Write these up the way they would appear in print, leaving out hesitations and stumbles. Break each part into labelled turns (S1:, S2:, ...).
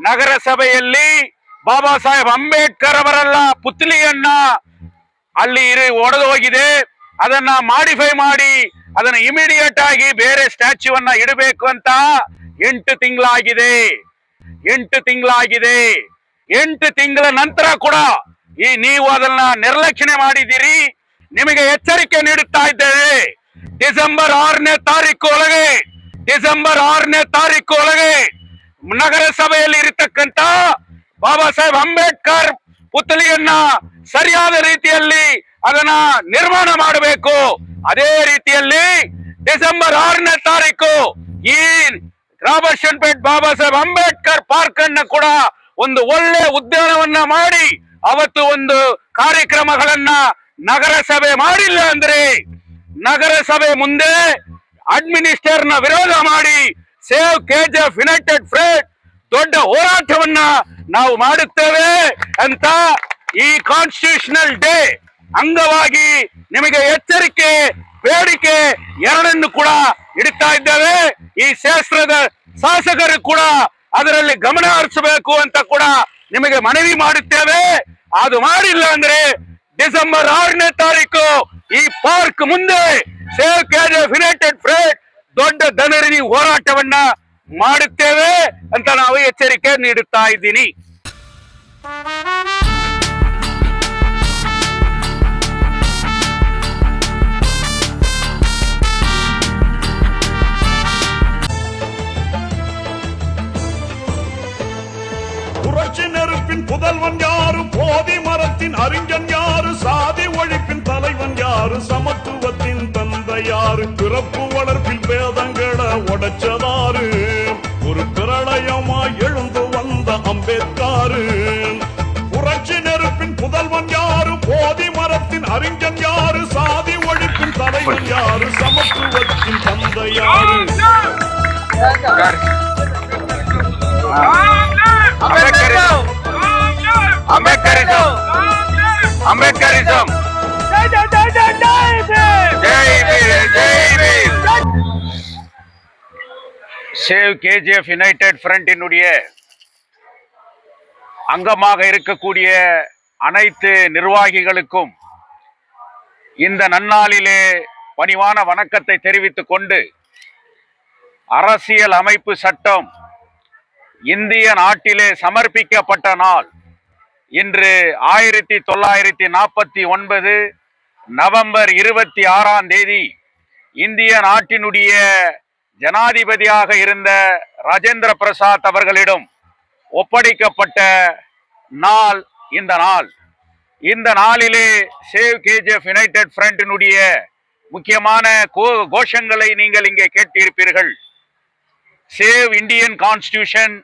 S1: ನಗರಸಭೆಯಲ್ಲಿ ಬಾಬಾ ಸಾಹೇಬ್ ಅಂಬೇಡ್ಕರ್ ಅವರಲ್ಲ ಪುತ್ಲಿಯನ್ನ ಅಲ್ಲಿ ಒಡೆದು ಹೋಗಿದೆ. ಅದನ್ನ ಮಾಡಿಫೈ ಮಾಡಿ ಅದನ್ನ ಇಮಿಡಿಯೇಟ್ ಆಗಿ ಬೇರೆ ಸ್ಟ್ಯಾಚ್ಯೂವನ್ನ ಇಡಬೇಕು ಅಂತ 8 ತಿಂಗಳಾಗಿದೆ. 8 ತಿಂಗಳಾಗಿದೆ. 8 ತಿಂಗಳ ನಂತರ ಕೂಡ ನೀವು ಅದನ್ನ ನಿರ್ಲಕ್ಷಣೆ ಮಾಡಿದ್ದೀರಿ. ನಿಮಗೆ ಎಚ್ಚರಿಕೆ ನೀಡುತ್ತಾ ಇದ್ದೇವೆ. ಡಿಸೆಂಬರ್ 6ನೇ ತಾರೀಕು ಒಳಗೆ ನಗರಸಭೆಯಲ್ಲಿ ಇರತಕ್ಕಂತ ಬಾಬಾ ಸಾಹೇಬ್ ಅಂಬೇಡ್ಕರ್ ಪುತ್ಲಿಯನ್ನ ಸರಿಯಾದ ರೀತಿಯಲ್ಲಿ ಅದನ್ನ ನಿರ್ಮಾಣ ಮಾಡಬೇಕು. ಅದೇ ರೀತಿಯಲ್ಲಿ ಡಿಸೆಂಬರ್ 6ನೇ ತಾರೀಕು ಈ ರಾಬರ್ಟ್ಸನ್ಪೇಟ್ ಬಾಬಾ ಸಾಹೇಬ್ ಅಂಬೇಡ್ಕರ್ ಪಾರ್ಕ್ ಅನ್ನ ಕೂಡ ಒಂದು ಒಳ್ಳೆ ಉದ್ಯಾನವನ್ನ ಮಾಡಿ ಅವತ್ತು ಒಂದು ಕಾರ್ಯಕ್ರಮಗಳನ್ನ ನಗರಸಭೆ ಮಾಡಿಲ್ಲ ಅಂದ್ರೆ ನಗರಸಭೆ ಮುಂದೆ ಅಡ್ಮಿನಿಸ್ಟ್ರೇಟರ್ ನ ವಿರೋಧ ಮಾಡಿ ಸೇವ್ ಕೆಜಿಎಫ್ ಯುನೈಟೆಡ್ ಫ್ರಂಟ್ ದೊಡ್ಡ ಹೋರಾಟವನ್ನ ನಾವು ಮಾಡುತ್ತೇವೆ ಅಂತ ಈ ಕಾನ್ಸ್ಟಿಟ್ಯೂಷನಲ್ ಡೇ ಅಂಗವಾಗಿ ನಿಮಗೆ ಎಚ್ಚರಿಕೆ ಬೇಡಿಕೆ ಎರಡನ್ನು ಕೂಡ ಇಡುತ್ತಾ ಇದ್ದೇವೆ. ಈ ಶಾಸ್ತ್ರದ ಶಾಸಕರು ಕೂಡ ಅದರಲ್ಲಿ ಗಮನ ಹರಿಸಬೇಕು ಅಂತ ಕೂಡ ನಿಮಗೆ ಮನವಿ ಮಾಡುತ್ತೇವೆ. ಅದು ಮಾಡಿಲ್ಲ ಅಂದ್ರೆ ಡಿಸೆಂಬರ್ 6ನೇ ತಾರೀಕು ಈ ಪಾರ್ಕ್ ಮುಂದೆ ಸೇವ್ ಕೆಜಿಎಫ್ ಯುನೈಟೆಡ್ ಫ್ರಂಟ್ ದೊಡ್ಡ ದನರಿ ಹೋರಾಟವನ್ನ ಮಾಡುತ್ತೇವೆ ಅಂತ ನಾವು ಎಚ್ಚರಿಕೆ ನೀಡುತ್ತಾ ಇದ್ದೀನಿ.
S2: புரட்சி நெருப்பின் புதல்வன் யாரு, போதி மரத்தின் அறிஞன் யாரு, சாதி ஒழிப்பின் தலைவன் யாரு, சமத்துவத்தின் தந்தை யாரு, பிறப்பு வளர்ப்பில் பேதங்களை உடைச்சதாரு, ஒரு பிரளயமாய் எழுந்து வந்த அம்பேத்காரு. புரட்சி நெருப்பின் புதல்வன் யாரு, போதி மரத்தின் அறிஞன் யாரு, சாதி ஒழிப்பின் தலைவன் யாரு, சமத்துவத்தின் தந்தை யாரு.
S1: ಅಂಬೇಡ್ಕರಿಸಂ சேவ் கேஜிஎஃப் யுனைடெட் ஃப்ரண்டினுடைய அங்கமாக இருக்கக்கூடிய அனைத்து நிர்வாகிகளுக்கும் இந்த நன்னாளிலே பணிவான வணக்கத்தை தெரிவித்துக் கொண்டு, அரசியல் அமைப்பு சட்டம் இந்திய நாட்டிலே சமர்ப்பிக்கப்பட்ட நாள் இன்று 1949 நவம்பர் 26ஆம் தேதி இந்திய நாட்டினுடைய ஜனாதிபதியாக இருந்த ராஜேந்திர பிரசாத் அவர்களிடம் ஒப்படைக்கப்பட்ட நாள் இந்த நாள். இந்த நாளிலே சேவ் கேஜிஎஃப் யுனைடெட் ஃப்ரண்டினுடைய முக்கியமான கோஷங்களை நீங்கள் இங்கே கேட்டிருப்பீர்கள். Save Indian constitution,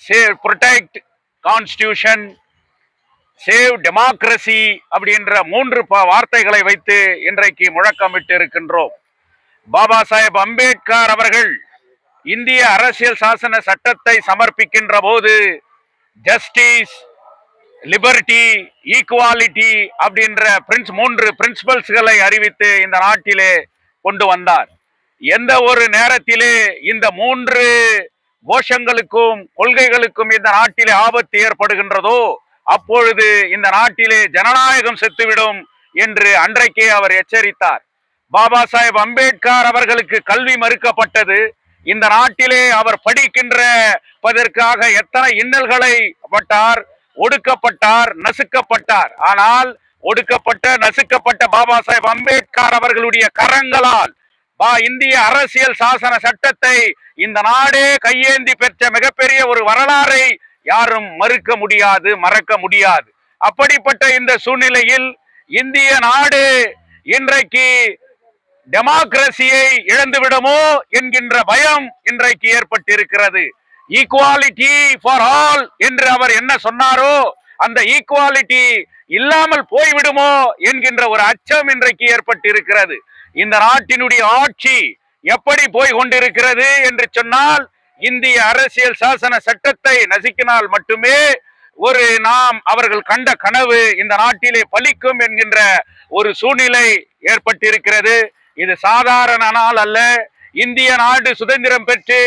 S1: save protect constitution, save democracy அப்படின்ற 3 வார்த்தைகளை வைத்து இன்றைக்கு முழக்கமிட்டு இருக்கின்றோம். பாபா சாஹேப் அம்பேத்கர் அவர்கள் இந்திய அரசியல் சாசன சட்டத்தை சமர்ப்பிக்கின்ற போது ஜஸ்டிஸ், லிபர்ட்டி, ஈக்குவாலிட்டி அப்படின்ற 3 பிரின்சிபல்ஸ்களை அறிவித்து இந்த நாட்டிலே கொண்டு வந்தார். எந்த ஒரு நேரத்திலே இந்த 3 கோஷங்களுக்கும் கொள்கைகளுக்கும் இந்த நாட்டிலே ஆபத்து ஏற்படுகின்றதோ அப்பொழுது இந்த நாட்டிலே ஜனநாயகம் செத்துவிடும் என்று அன்றைக்கே அவர் எச்சரித்தார். பாபா சாஹேப் அம்பேத்கர் அவர்களுக்கு கல்வி மறுக்கப்பட்டது. இந்த நாட்டிலே அவர் படிக்கின்றதற்காக எத்தனை இன்னல்களை பட்டார், ஒடுக்கப்பட்டார், நசுக்கப்பட்டார். ஆனால் ஒடுக்கப்பட்ட நசுக்கப்பட்ட பாபா சாஹேப் அம்பேத்கர் அவர்களுடைய கரங்களால் இந்திய அரசியல் சாசன சட்டத்தை இந்த நாடே கையேந்தி பெற்ற மிகப்பெரிய ஒரு வரலாறை யாரும் மறுக்க முடியாது, மறக்க முடியாது. அப்படிப்பட்ட இந்த சூழ்நிலையில் இந்திய நாடு இன்றைக்கு டெமோக்ரசியை இழந்துவிடுமோ என்கின்ற பயம் இன்றைக்கு ஏற்பட்டிருக்கிறது. ஈக்குவாலிட்டி ஃபார் ஆல் என்று அவர் என்ன சொன்னாரோ அந்த ஈக்குவாலிட்டி இல்லாமல் போய்விடுமோ என்கின்ற ஒரு அச்சம் இன்றைக்கு ஏற்பட்டிருக்கிறது. இந்த நாட்டினுடைய ஆட்சி எப்படி போய் கொண்டிருக்கிறது என்று சொன்னால், இந்திய அரசியல் சாசன சட்டத்தை நசுக்கினால் மட்டுமே நாம் அவர்கள் கண்ட கனவு இந்த நாட்டிலே பலிக்கும் என்கின்ற ஒரு சூழ்நிலை ஏற்பட்டிருக்கிறது. இது சாதாரண நாள் அல்ல. இந்திய நாடு சுதந்திரம் பெற்று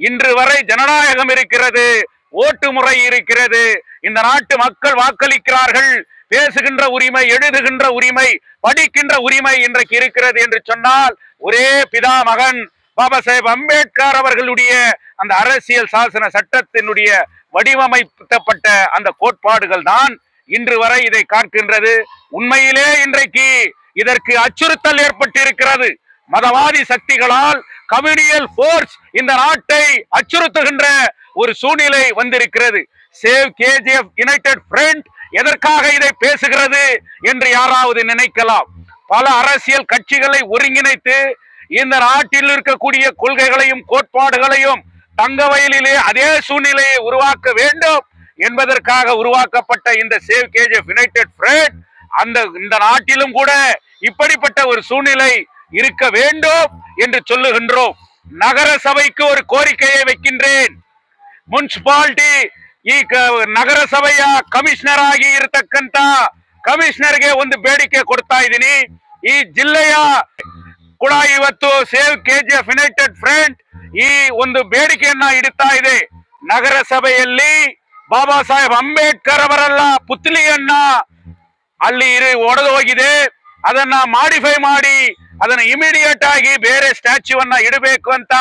S1: இன்று வரை ஜனநாயகம் இருக்கிறது. ஓட்டு முறை இருக்கிறது. இந்த நாட்டு மக்கள் வாக்களிக்கிறார்கள். பேசுகின்ற உரிமை, எழுதுகின்ற உரிமை, படிக்கின்ற உரிமை இன்றைக்கு இருக்கிறது என்று சொன்னால் ஒரே பிதா மகன் பாபா சாஹேப் அம்பேத்கர் அவர்களுடைய அந்த அரசியல் சாசன சட்டத்தினுடைய வடிவமைக்கப்பட்ட அந்த கோட்பாடுகள் தான் இன்று வரை இதை காக்கின்றது. உண்மையிலே இன்றைக்கு இதற்கு அச்சுறுத்தல் ஏற்பட்டிருக்கிறது. மதவாதி சக்திகளால் கம்யூனியல் போர்ஸ் இந்த நாட்டை அச்சுறுத்துகின்ற ஒரு சூழ்நிலை வந்திருக்கிறது. சேவ் கேஜிஎஃப் யுனைடெட் ஃப்ரண்ட் எதற்காக இதை பேசுகிறது என்று யாராவது நினைக்கலாம். பல அரசியல் கட்சிகளை ஒருங்கிணைத்து இந்த நாட்டில் இருக்கக்கூடிய கொள்கைகளையும் கோட்பாடுகளையும் தங்க வயலிலே அதே சூழ்நிலையை உருவாக்க வேண்டும் என்பதற்காக உருவாக்கப்பட்ட இந்த சேவ் கேஜிஎஃப் யுனைடெட் ஃப்ரண்ட் இந்த நாட்டிலும் கூட இப்படிப்பட்ட ஒரு சூழ்நிலை இருக்க வேண்டும் என்று சொல்லுகின்றோம். நகர சபைக்கு ஒரு கோரிக்கையை வைக்கின்றேன். ಮುನ್ಸಿಪಾಲಿಟಿ ಈ ನಗರ ಸಭೆಯ ಕಮಿಷನರ್ ಆಗಿ ಇರತಕ್ಕಂತ ಕಮಿಷನರ್ಗೆ ಒಂದು ಬೇಡಿಕೆ ಕೊಡ್ತಾ ಇದ್ದೀನಿ. ಈ ಜಿಲ್ಲೆಯ ಕೂಡ ಇವತ್ತು ಸೇವ್ ಕೆಜಿಎಫ್ ಯುನೈಟೆಡ್ ಫ್ರಂಟ್ ಈ ಒಂದು ಬೇಡಿಕೆಯನ್ನ ಇಡುತ್ತಾ ಇದೆ. ನಗರ ಸಭೆಯಲ್ಲಿ ಬಾಬಾ ಸಾಹೇಬ್ ಅಂಬೇಡ್ಕರ್ ಅವರಲ್ಲ ಪುತ್ಲಿಯನ್ನ ಅಲ್ಲಿ ಒಡೆದು ಹೋಗಿದೆ. ಅದನ್ನ ಮಾಡಿಫೈ ಮಾಡಿ ಅದನ್ನ ಇಮಿಡಿಯೇಟ್ ಆಗಿ ಬೇರೆ ಸ್ಟ್ಯಾಚ್ಯೂವನ್ನ ಇಡಬೇಕು ಅಂತ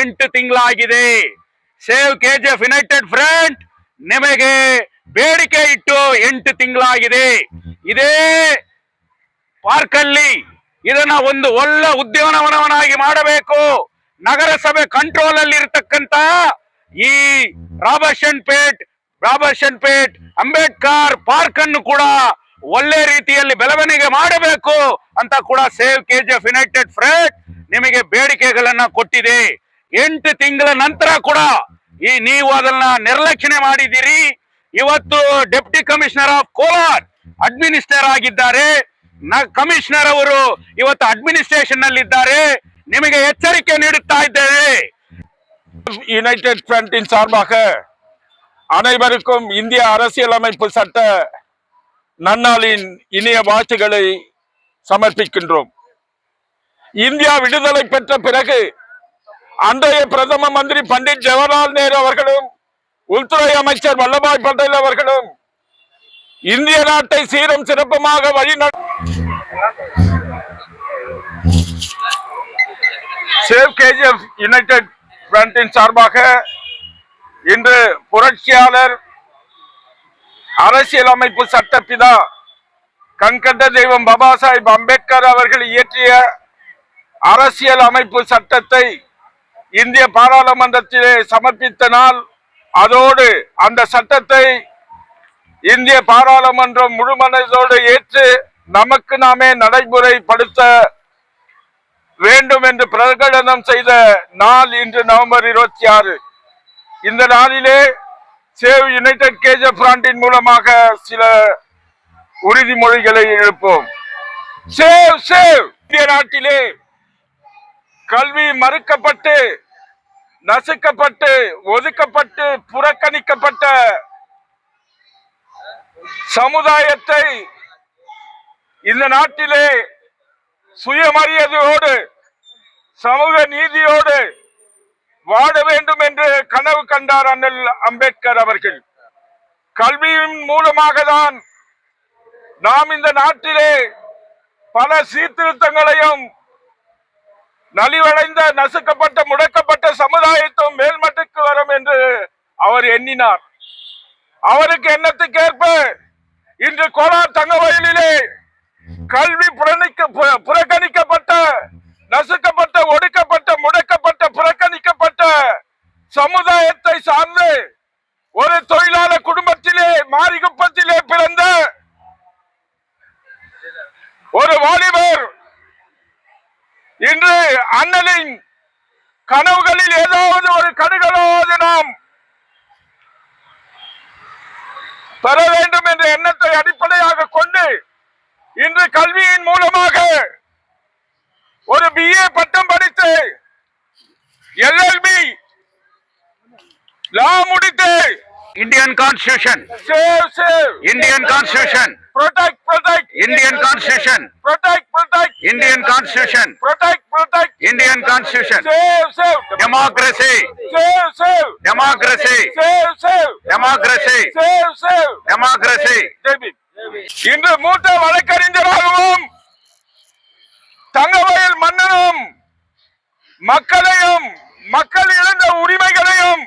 S1: 8 ತಿಂಗಳಾಗಿದೆ. ಸೇವ್ ಕೆಜಿಎಫ್ ಯುನೈಟೆಡ್ ಫ್ರಂಟ್ ನಿಮಗೆ ಬೇಡಿಕೆ ಇಟ್ಟು 8 ತಿಂಗಳಾಗಿದೆ. ಇದೇ ಪಾರ್ಕ್ ಅಲ್ಲಿ ಇದನ್ನ ಒಂದು ಒಳ್ಳೆ ಉದ್ಯಾನವನವನ್ನಾಗಿ ಮಾಡಬೇಕು. ನಗರಸಭೆ ಕಂಟ್ರೋಲ್ ಅಲ್ಲಿ ಇರತಕ್ಕಂತ ಈ ರಾಬರ್ಟ್ಸನ್ ಪೇಟ್ ಅಂಬೇಡ್ಕರ್ ಪಾರ್ಕ್ ಅನ್ನು ಕೂಡ ಒಳ್ಳೆ ರೀತಿಯಲ್ಲಿ ಬೆಳವಣಿಗೆ ಮಾಡಬೇಕು ಅಂತ ಕೂಡ ಸೇವ್ ಕೆಜಿಎಫ್ ಯುನೈಟೆಡ್ ಫ್ರಂಟ್ ನಿಮಗೆ ಬೇಡಿಕೆಗಳನ್ನ ಕೊಟ್ಟಿದೆ. 8 ತಿಂಗಳ ನಂತರ ಕೂಡ ನೀವು ಅದನ್ನ ನಿರ್ಲಕ್ಷಣೆ ಮಾಡಿದ್ದೀರಿ. ಇವತ್ತು deputy commissioner of Kolar administrator ಆಗಿದ್ದಾರೆ. ಕಮಿಷನರ್ ಅವರು ಇವತ್ತು ಅಡ್ಮಿನಿಸ್ಟ್ರೇಷನ್ ನಲ್ಲಿ ಇದ್ದಾರೆ. ನಿಮಗೆ ಎಚ್ಚರಿಕೆ ನೀಡುತ್ತಾ ಇದ್ದೇವೆ.
S3: யுனைடெட் ஃப்ரண்டின் சார்பாக அனைவருக்கும் இந்திய அரசியலமைப்பு சட்ட நன்னாளின் இனிய வாழ்த்துக்களை சமர்ப்பிக்கின்றோம். இந்தியா விடுதலை பெற்ற பிறகு அன்றைய பிரதம மந்திரி பண்டிட் ஜவஹர்லால் நேரு அவர்களும் உள்துறை அமைச்சர் வல்லபாய் பட்டேல் அவர்களும் இந்திய நாட்டை சீரும் சிறப்புமாக சேவ் கேஜிஎஃப் யுனைடெட் ஃப்ரண்டின் சார்பாக இன்று புரட்சியாளர் அரசியலமைப்பு சட்டப்பிதா கண்கண்ட தெய்வம் பாபா சாஹேப் அம்பேத்கர் அவர்கள் இயற்றிய அரசியல் அமைப்பு சட்டத்தை இந்திய பாராளுமன்றத்திலே சமர்ப்பித்த நாள், அதோடு அந்த சட்டத்தை இந்திய பாராளுமன்றம் முழுமனதோடு ஏற்று நமக்கு நாமே நடைமுறைப்படுத்த வேண்டும் என்று பிரகடனம் செய்த நாள் இன்று நவம்பர் 26. இந்த நாளிலே சேவ் யுனைடெட் கேஜிஎஃப் ஃப்ரண்டின் மூலமாக சில உறுதிமொழிகளை எழுப்போம். Save save. இந்திய நாட்டிலே கல்வி மறுக்கப்பட்டு, நசுக்கப்பட்டு, ஒதுக்கப்பட்டு, புறக்கணிக்கப்பட்ட சமுதாயத்தை இந்த நாட்டிலே சுயமரியாதையோடு சமூக நீதியோடு வாழ வேண்டும் என்று கனவு கண்டார் அண்ணல் அம்பேத்கர் அவர்கள். கல்வியின் மூலமாக தான் நாம் இந்த நாட்டிலே பல சீர்திருத்தங்களையும் நலிவடைந்த, நசுக்கப்பட்ட, முடக்கப்பட்ட சமுதாயத்தும் மேல்மட்டுக்கு வரும் என்று அவர் எண்ணினார். அவருக்கு எண்ணத்துக்கேற்ப இன்று கோலார் தங்க வயலிலே கல்வி புறக்கணிக்கப்பட்ட, நசுக்கப்பட்ட, ஒடுக்கப்பட்ட, முடக்கப்பட்ட, புறக்கணிக்கப்பட்ட சமுதாயத்தை சார்ந்து ஒரு தொழிலாளர் குடும்பத்திலே மாரிகுப்பத்திலே பிறந்த ஒரு வாலிபர் இன்று அண்ணலின் கனவுகளில் ஏதாவது ஒரு கடுகளோடு நாம் பெற வேண்டும் என்ற எண்ணத்தை அடிப்படையாக கொண்டு இன்று கல்வியின் மூலமாக ஒரு BA பட்டம் படித்து LLB லா முடித்து
S1: Indian Constitution.
S3: Save.
S1: Indian Constitution.
S3: Protect.
S1: Indian Constitution.
S3: Protect.
S1: Indian Constitution.
S3: Protect.
S1: Indian Constitution.
S3: Save.
S1: Democracy.
S3: Save.
S1: Democracy.
S3: Save.
S1: Democracy.
S3: Save.
S1: Democracy.
S3: Jai Bhim. இன்று மூத்த வழக்கறிஞராகவும் தங்கவயல் மன்னனும் மக்களையும் மக்கள் இழந்த உரிமைகளையும்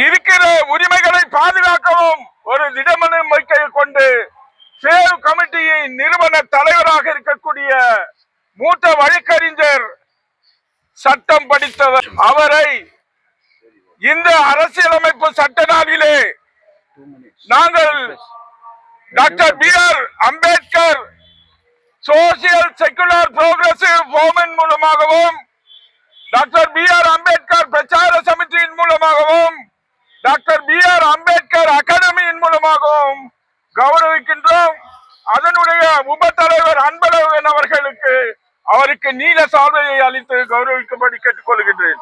S3: இருக்கிற உரிமைகளை பாதுகாக்கவும் ஒரு திடமனம் வைக்க கொண்டு சேவ் கமிட்டியின் நிறுவன தலைவராக இருக்கக்கூடிய மூத்த வழக்கறிஞர், சட்டம் படித்தவர். அவரை இந்த அரசியலமைப்பு சட்ட நாளிலே நாங்கள் doctor B.R. Ambedkar social secular progressive movement மூலமாகவும், டாக்டர் B.R. அம்பேத்கர் பிரச்சார சமிதியின் மூலமாகவும், டாக்டர் B.R. அம்பேத்கர் அகாடமியின் மூலமாகவும் கௌரவிக்கின்றோம். அதனுடைய உப தலைவர் அன்பழகன் அவர்களுக்கு அவருக்கு நீல சால்வையை அளித்து கௌரவிக்கும்படி கேட்டுக்கொள்கின்றேன்.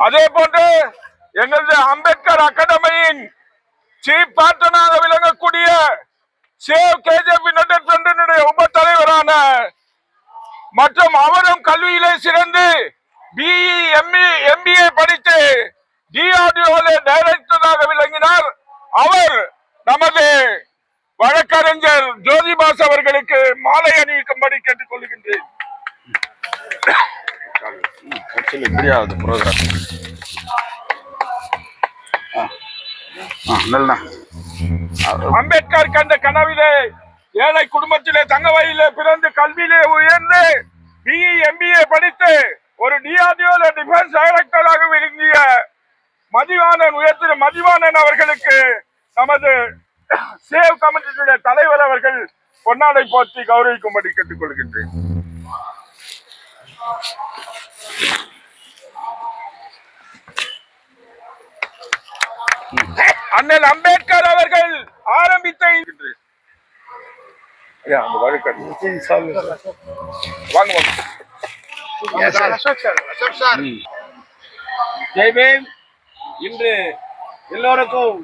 S3: அதே போன்று எங்களது அம்பேத்கர் அகாடமியின் சீஃப் பார்ட்டனாக விளங்கக்கூடிய சேவ் KJP நட்டனுடைய உப தலைவரான மற்றும் அவரும் கல்வியிலே சிறந்து BE MBA படித்து DRDO டைரக்டராக விளங்கினார். அவர் நமது வழக்கறிஞர் ஜோதிபாஸ் அவர்களுக்கு மாலை அணிவிக்கும்படி கேட்டுக் கொள்கின்றேன். அம்பேத்கர் கண்ட கனவிலே ஏழை குடும்பத்திலே தங்கவயலிலே பிறந்து கல்வியிலே உயர்ந்து BE MBA படித்து ஒரு DRDO டிஃபென்ஸ் டைரக்டராக விளங்கிய மதிவாணன் அவர்களுக்கு நமது சேவ் கமிட்டியுடைய தலைவர் அவர்கள் பொன்னாடை போற்றி கௌரவிக்கும்படி கேட்டுக் கொள்கின்றேன். அண்ணல் அம்பேத்கர் அவர்கள் ஆரம்பித்த
S4: ஜெய்பீம். இன்று எல்லோருக்கும்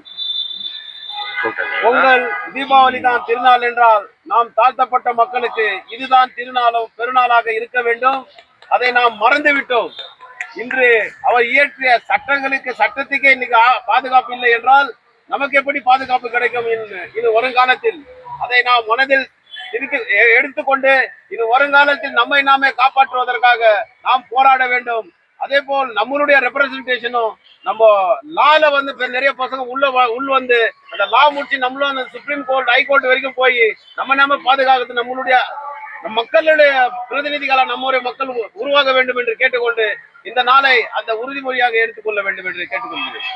S4: பொங்கல் தீபாவளி தான் திருநாள் என்றால் நாம் தாழ்த்தப்பட்ட மக்களுக்கு இதுதான் திருநாளும் பெருநாளாக இருக்க வேண்டும். அதை நாம் மறந்துவிட்டோம். இன்று அவர் இயற்றிய சட்டத்துக்கே இன்னைக்கு பாதுகாப்பு இல்லை என்றால் நமக்கு எப்படி பாதுகாப்பு கிடைக்கும்? இது வருங்காலத்தில் அதை நாம் மனதில் எடுத்துக்கொண்டு இது வருங்காலத்தில் நம்மை நாமே காப்பாற்றுவதற்காக நாம் போராட வேண்டும். அதே போல் நம்மளுடைய ரெப்ரசன்டேஷனும் நம்ம லால நிறைய பசங்க உள் வந்து அந்த லா முடிச்சு நம்மளும் அந்த சுப்ரீம் கோர்ட் ஹைகோர்ட் வரைக்கும் போய் நம்ம பாதுகாக்கிறது நம்மளுடைய மக்களுடைய பிரதிநிதிகளா நம்முடைய மக்கள் உருவாக வேண்டும் என்று கேட்டுக்கொண்டு இந்த நாளை அந்த உறுதிமொழியாக எடுத்துக்கொள்ள வேண்டும் என்று கேட்டுக்கொள்கிறேன்.